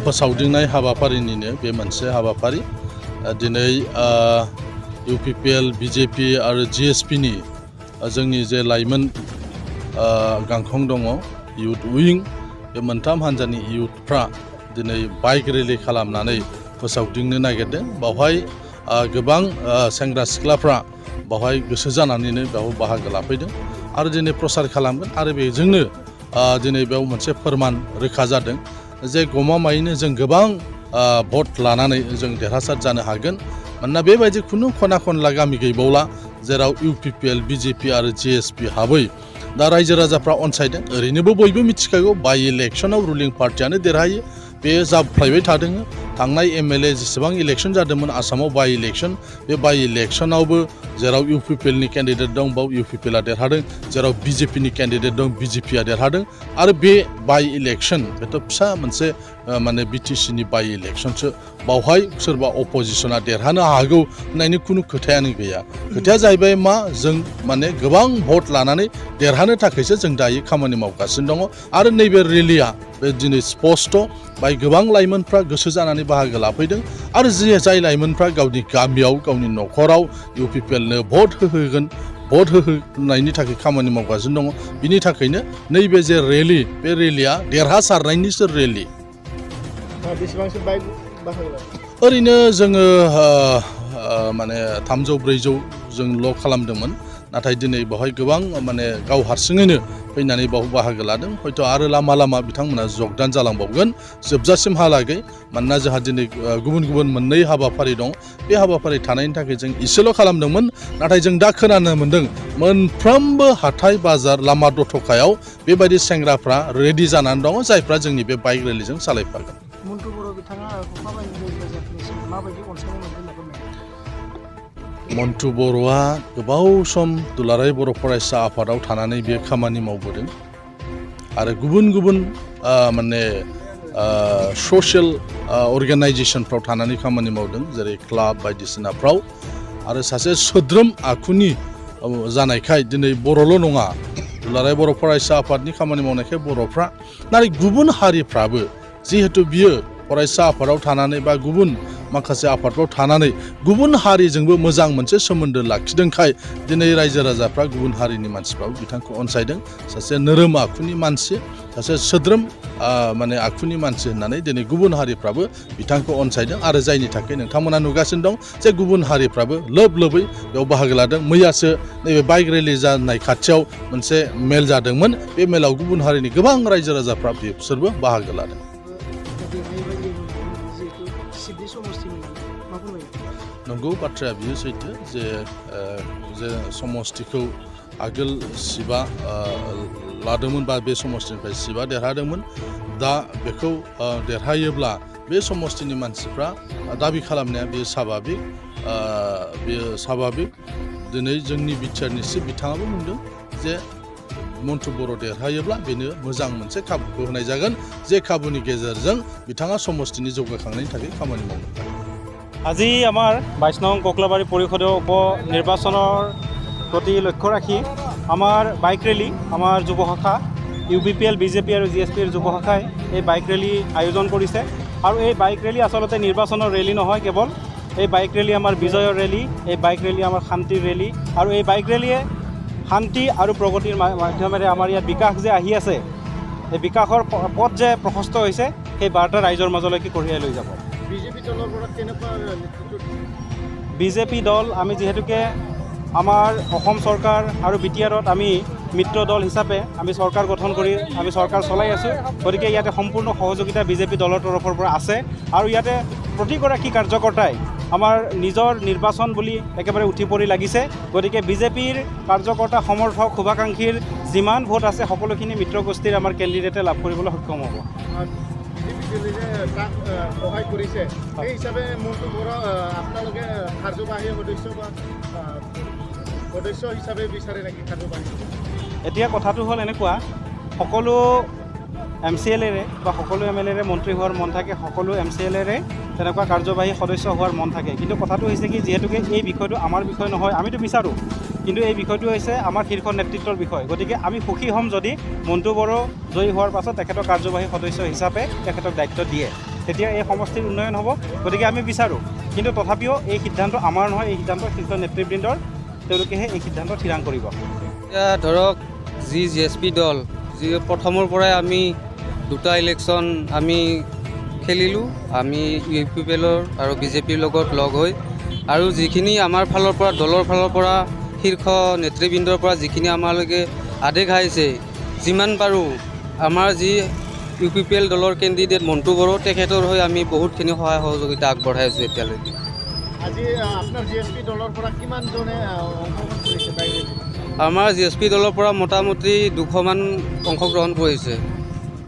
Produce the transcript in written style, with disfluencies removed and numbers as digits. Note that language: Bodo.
फोसावदिंनाय हाबाफारिनिनो बे मोनसे हाबाफारि दिनै UPPL BJP आरो GSP नि जोंनि जे लाइमोन गांखं दङ इउथ उइं बे मोनथाम हान्जानि इउथफ्रा दिनै बाइक रेलि खालामनानै फोसावदिंनो नागिरदों बावहाय गोबां सेंग्रा सिख्लाफ्रा बावहाय गोसो जानानैनो बेयाव बाहागो लाफैदों आरो दिनै प्रसार खालामगोन आरो बेजोंनो दिनै बेयाव मोनसे फोरमान रोखा जादों जे गमामायैनो जों गोबां भट लानानै जों देरहासार जानो हागोन मानोना बेबायदि खुनु खना खनला गामि गैबावला जेराव UPPL BJP आरो GSP हाबै दा रायजो राजाफ्रा अनसायदों ओरैनोबो बयबो मिथिखागौ बाइ इलेक्शनाव रुलिं पार्टियानो देरहायो बे जाफ्लायबाय थादों थांनाय MLA जेसेबां इलेक्शन जादोंमोन आसामाव बाइ इलेक्शन बे बाइ इलेक्शनावबो जेराव UPPL नि कैंडिडेट दं बाव UPPL आ देरहादों जेराव BJP नि कैंडिडेट दं BJP आ देरहादों आरो बे बाइ इलेक्शन बेथ' फिसा मोनसे माने BTC नि बाइ इलेक्शनसो बावहाय सोरबा अपोजिशना देरहानो हागौ होननायनि खुनु खोथायानो गैया खोथाया जाहैबाय मा जों माने गोबां भट लानानै देरहानो थाखायसो जों दायो खामानि मावगासिनो दङ आरो नैबे रेलिया बे दिनै स्पष्ट बाय गोबां लाइमोनफ्रा गोसो जानानै बाहागो लाफैदों आरो जाय लाइमोनफ्रा गावनि गामियाव गावनि न'खराव UPPL नो भट होहोगोन भट होहोनायनि थाखाय खामानि मावगासिनो दङ बिनि थाखायनो नैबे जे रेलि बे रेलिया देरहासारनायनिसो रेलि बेसेबांसो बाइक बाहागो ओरैनो जोङो माने 300-400 जोंल' खालामदोंमोन नाथाय दिनै बेवहाय गोबां माने गाव हारसिङैनो फैनानै बाव बाहागो लादों हयथ' आरो लामा बिथांमोना जगदान जालांबावगोन जोबजासिमहालागै मानोना जोंहा दिनै गुबुन गुबुन मोननै हाबाफारि दं बे हाबाफारि थानायनि थाखाय जों इसेल' खालामदोंमोन नाथाय जों दा खोनानो मोन्दों मोनफ्रोमबो हाथाय बाजार लामा दथखायाव बेबायदि सेंग्राफ्रा रेडि जानानै दङ जायफ्रा जोंनि बे बाइक रेलिजों सालायफागोन मन्टु बर' बिथाङा माबायदि अनसायनाय मोनदों मन्टु बर'आ गोबाव सम दुलाराय बर' फरायसा आफादाव थानानै बे खामानि मावबोदों आरो गुबुन गुबुन माने ससियेल अर्गेनाइजेशनफ्राव थानानै खामानि मावदों जेरै क्लाब बायदिसिनाफ्राव आरो सासे सोद्रोम आखुनि जानायखाय दिनै बर'ल' नङा दुलाराय बर' फरायसा आफादनि खामानि मावनायखाय बर'फ्रा नाथाय गुबुन हारिफ्राबो जिहेतु बियो फरायसा आफादाव थानानै बा गुबुन माखासे आफादफ्राव थानानै गुबुन हारिजोंबो मोजां मोनसे सोमोन्दो लाखिदोंखाय दिनै रायजो राजाफ्रा गुबुन हारिनि मानसिफ्राबो बिथांखौ अनसायदों सासे नोरोम आखुनि मानसि सासे सोद्रोम माने आखुनि मानसि होननानै दिनै गुबुन हारिफ्राबो बिथांखौ अनसायदों आरो जायनि थाखाय नोंथांमोना नुगासिनो दं जे गुबुन हारिफ्राबो लोबै बेयाव बाहागो लादों मैयासो नैबे बाइक रेलि जानाय खाथियाव मोनसे मेल जादोंमोन बे मेलाव गुबुन हारिनि गोबां रायजो राजाफ्रा बिसोरबो बाहागो लादों नंगौ बाथ्राया बियो सैथो जे समष्टिखौ आगोल शिबा लादोंमोन बा बे समष्टिनिफ्राय शिबा देरहादोंमोन दा बेखौ देरहायोब्ला बे समष्टिनि मानसिफ्रा दाबि खालामनाया बेयो साभाबिक दिनै जोंनि बिटिआरनि चिफ बिथाङाबो बुंदों जे मन्टु बर' देरहायोब्ला बेनो मोजां मोनसे खाबुखौ होनाय जागोन जे खाबुनि गेजेरजों बिथाङा समष्टिनि जौगाखांनायनि थाखाय खामानि मावनो हागोन আজি আমাৰ 22 নং ককলাবাৰী পৰিষদীয় উপ নিৰ্বাচনৰ প্ৰতি লক্ষ্য ৰাখি আমাৰ বাইক ৰেলী আমাৰ যুৱ শাখা UPPL BJP আৰু GSPৰ যুৱ শাখাই এই বাইক ৰেলী আয়োজন কৰিছে আৰু এই বাইক ৰেলী আচলতে নিৰ্বাচনৰ ৰেলী নহয় কেৱল এই বাইক ৰেলী আমাৰ বিজয়ৰ ৰেলী এই বাইক ৰেলী আমাৰ শান্তিৰ ৰেলী আৰু এই বাইক ৰেলীয়ে শান্তি আৰু প্ৰগতিৰ মাধ্যমেৰে আমাৰ ইয়াত বিকাশ যে আহি আছে এই বিকাশৰ পথ যে প্ৰশস্ত হৈছে সেই বাৰ্তা ৰাইজৰ মাজলৈকে কঢ়িয়াই লৈ যাব BJP দল আমি যেহেতুকে আমাৰ অসম চৰকাৰ আৰু বিটিআৰত আমি মিত্ৰ দল হিচাপে আমি চৰকাৰ গঠন কৰি আমি চৰকাৰ চলাই আছোঁ গতিকে ইয়াতে সম্পূৰ্ণ সহযোগিতা BJP দলৰ তৰফৰ পৰা আছে আৰু ইয়াতে প্ৰতিগৰাকী কাৰ্যকৰ্তাই আমাৰ নিজৰ নিৰ্বাচন বুলি একেবাৰে উঠি পৰি লাগিছে গতিকে BJPৰ কাৰ্যকৰ্তা সমৰ্থক শুভাকাংক্ষীৰ যিমান ভোট আছে সকলোখিনি মিত্ৰগোষ্ঠীৰ আমাৰ কেণ্ডিডেটে লাভ কৰিবলৈ সক্ষম হ'ব সহায় কৰিছে এই হিচাপে মন্টু বড় আপোনালোকে কাৰ্যবাহী সদস্য হিচাপে বিচাৰে নেকি কাৰ্যবাহী এতিয়া কথাটো হ'ল এনেকুৱা সকলো MCLৰে বা সকলো MLAৰে মন্ত্ৰী হোৱাৰ মন থাকে সকলো MCLৰে তেনেকুৱা কাৰ্যবাহী সদস্য হোৱাৰ মন থাকে কিন্তু কথাটো হৈছে কি যেহেতুকে এই বিষয়টো আমাৰ বিষয় নহয় আমিতো বিচাৰোঁ কিন্তু এই বিষয়টো হৈছে আমাৰ শীৰ্ষ নেতৃত্বৰ বিষয় গতিকে আমি সুখী হ'ম যদি মন্টু বড়ো জয়ী হোৱাৰ পাছত তেখেতৰ কাৰ্যবাহী সদস্য হিচাপে তেখেতক দায়িত্ব দিয়ে তেতিয়া এই সমষ্টিৰ উন্নয়ন হ'ব। গতিকে আমি বিচাৰোঁ, কিন্তু তথাপিও এই সিদ্ধান্ত আমাৰ নহয়, এই সিদ্ধান্ত শীৰ্ষ নেতৃবৃন্দৰ, তেওঁলোকেহে এই সিদ্ধান্ত থিৰাং কৰিব। এতিয়া ধৰক যি GSP দল, যি প্ৰথমৰ পৰাই আমি দুটা ইলেকশ্যন আমি খেলিলোঁ, আমি UPPL আৰু BJPৰ লগত লগ হৈ, আৰু যিখিনি আমাৰ ফালৰ পৰা দলৰ ফালৰ পৰা শীৰ্ষ নেতৃবৃন্দৰ পৰা যিখিনি আমালৈকে আদেশ আহিছে, যিমান পাৰোঁ আমাৰ যি UPPL দলৰ কেণ্ডিডেট মণ্টু বড়ো, তেখেতৰ হৈ আমি বহুতখিনি সহায় সহযোগিতা আগবঢ়াই আছোঁ এতিয়ালৈকে। আজি আপোনাৰ GSP দলৰ পৰা কিমানজনে অংশগ্ৰহণ কৰিছে? আমাৰ GSP দলৰ পৰা মোটামুটি 200মান অংশগ্ৰহণ কৰিছে।